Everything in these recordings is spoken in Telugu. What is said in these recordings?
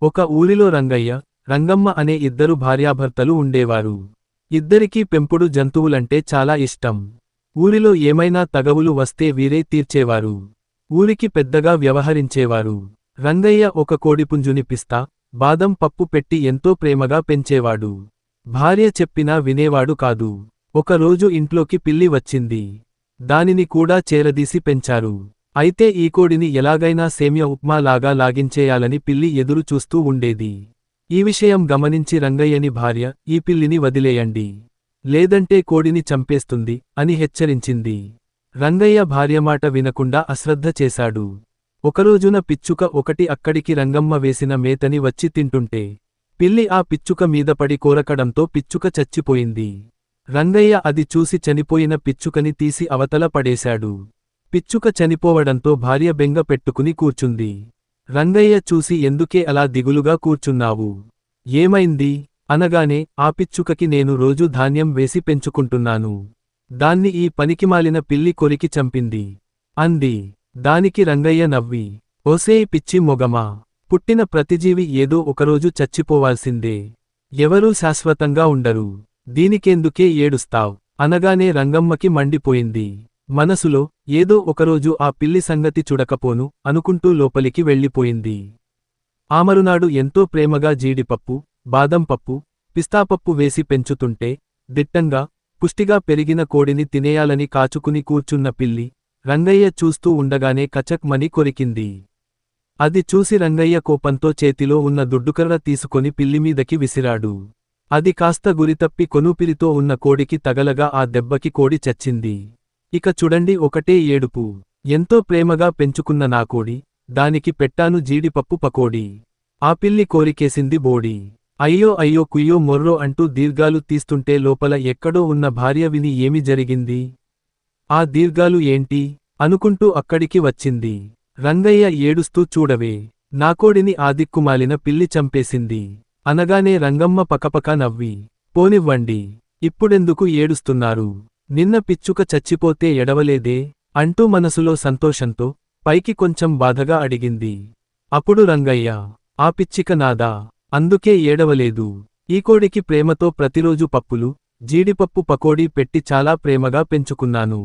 ఒక ఊరిలో రంగయ్య, రంగమ్మ అనే ఇద్దరు భార్యాభర్తలు ఉండేవారు. ఇద్దరికీ పెంపుడు జంతువులంటే చాలా ఇష్టం. ఊరిలో ఏమైనా తగవులు వస్తే వీరే తీర్చేవారు. ఊరికి పెద్దగా వ్యవహరించేవారు. రంగయ్య ఒక కోడిపుంజుని పిస్తా, బాదం పప్పు పెట్టి ఎంతో ప్రేమగా పెంచేవాడు. భార్య చెప్పినా వినేవాడు కాదు. ఒకరోజు ఇంట్లోకి పిల్లి వచ్చింది. దానిని కూడా చేరదీసి పెంచారు. అయితే ఈ కోడిని ఎలాగైనా సేమ్య ఉప్మా లాగా లాగించేయాలని పిల్లి ఎదురు చూస్తూ ఉండేది. ఈ విషయం గమనించి రంగయ్యని భార్య, ఈ పిల్లిని వదిలేయండి. లేదంటే కోడిని చంపేస్తుంది అని హెచ్చరించింది. రంగయ్య భార్యమాట వినకుండా అశ్రద్ధ చేశాడు. ఒకరోజున పిచ్చుక ఒకటి అక్కడికి రంగమ్మ వేసిన మేతని వచ్చి తింటుంటే పిల్లి ఆ పిచ్చుక మీద పడి కోరకడంతో పిచ్చుక చచ్చిపోయింది. రంగయ్య అది చూసి చనిపోయిన పిచ్చుకని తీసి అవతల పడేశాడు. పిచ్చుక చనిపోవడంతో భార్య బెంగ పెట్టుకుని కూర్చుంది. రంగయ్య చూసి ఎందుకే అలా దిగులుగా కూర్చున్నావు? ఏమైంది? అనగానే ఆ పిచ్చుకకి నేను రోజూ ధాన్యం వేసి పెంచుకుంటున్నాను. దాన్ని ఈ పనికిమాలిన పిల్లి కొరికి చంపింది అంది. దానికి రంగయ్య నవ్వి, ఓసేయ్ పిచ్చి మొగమా, పుట్టిన ప్రతిజీవి ఏదో ఒకరోజు చచ్చిపోవాల్సిందే. ఎవరూ శాశ్వతంగా ఉండరు. దీనికెందుకే ఏడుస్తావ్? అనగానే రంగమ్మకి మండిపోయింది. మనసులో ఏదో ఒకరోజు ఆ పిల్లి సంగతి చూడకపోను అనుకుంటూ లోపలికి వెళ్ళిపోయింది. ఆమరునాడు ఎంతో ప్రేమగా జీడిపప్పు, బాదం పప్పు, పిస్తాపప్పు వేసి పెంచుతుంటే దిట్టంగా, పుష్టిగా పెరిగిన కోడిని తినేయాలని కాచుకుని కూర్చున్న పిల్లి రంగయ్య చూస్తూ ఉండగానే కచక్మని కొరికింది. అది చూసి రంగయ్య కోపంతో చేతిలో ఉన్న దుడ్డుకర్ర తీసుకొని పిల్లిమీదకి విసిరాడు. అది కాస్త గురితప్పి కొనూపిరితో ఉన్న కోడికి తగలగా ఆ దెబ్బకి కోడి చచ్చింది. ఇక చూడండి ఒకటే ఏడుపు. ఎంతో ప్రేమగా పెంచుకున్న నా కోడి, దానికి పెట్టాను జీడిపప్పు పకోడీ. ఆ పిల్లి కోరికేసింది బోడి. అయ్యో అయ్యో కుయ్యో మొర్రో అంటూ దీర్ఘాలు తీస్తుంటే లోపల ఎక్కడో ఉన్న భార్య విని ఏమి జరిగింది? ఆ దీర్ఘాలు ఏంటి? అనుకుంటూ అక్కడికి వచ్చింది. రంగయ్య ఏడుస్తూ చూడవే, నా కోడిని ఆ దిక్కుమాలిన పిల్లి చంపేసింది అనగానే రంగమ్మ పకపక నవ్వి, పోనివ్వండి, ఇప్పుడెందుకు ఏడుస్తున్నారు? నిన్న పిచ్చుక చచ్చిపోతే ఎడవలేదే అంటూ మనసులో సంతోషంతో పైకి కొంచెం బాధగా అడిగింది. అప్పుడు రంగయ్య, ఆ పిచ్చిక నాదా, అందుకే ఏడవలేదు. ఈ కోడికి ప్రేమతో ప్రతిరోజు పప్పులు, జీడిపప్పు పకోడీ పెట్టి చాలా ప్రేమగా పెంచుకున్నాను.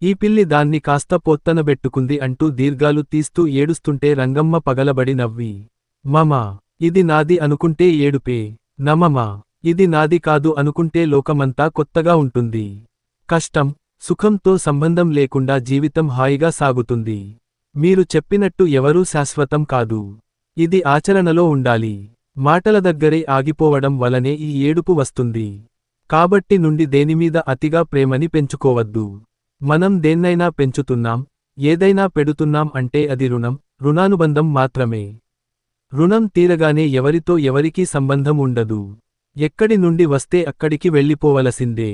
ఈ పిల్లి దాన్ని కాస్త పొత్తనబెట్టుకుంది అంటూ దీర్ఘాలు తీస్తూ ఏడుస్తుంటే రంగమ్మ పగలబడి నవ్వి, మమా, ఇది నాది అనుకుంటే ఏడుపే, నమమా, ఇది నాది కాదు అనుకుంటే లోకమంతా కొత్తగా ఉంటుంది. కష్టం, సుఖంతో సంబంధం లేకుండా జీవితం హాయిగా సాగుతుంది. మీరు చెప్పినట్టు ఎవరూ శాశ్వతం కాదు. ఇది ఆచరణలో ఉండాలి. మాటల దగ్గరే ఆగిపోవడం వలనే ఈ ఏడుపు వస్తుంది. కాబట్టి నుండి దేనిమీద అతిగా ప్రేమని పెంచుకోవద్దు. మనం దేన్నైనా పెంచుతున్నాం, ఏదైనా పెడుతున్నాం అంటే అది రుణానుబంధం మాత్రమే. రుణం తీరగానే ఎవరితో ఎవరికీ సంబంధం ఉండదు. ఎక్కడి నుండి వస్తే అక్కడికి వెళ్ళిపోవలసిందే.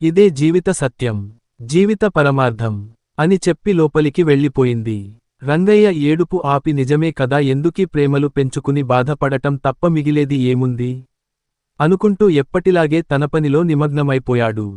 ఇదే జీవిత సత్యం, జీవిత పరమార్థం అని చెప్పి లోపలికి వెళ్ళిపోయింది. రంగయ్య ఏడుపు ఆపి నిజమే కదా, ఎందుకీ ప్రేమలు పెంచుకుని బాధపడటం తప్ప మిగిలేది ఏముంది అనుకుంటూ ఎప్పటిలాగే తన పనిలో నిమగ్నమైపోయాడు.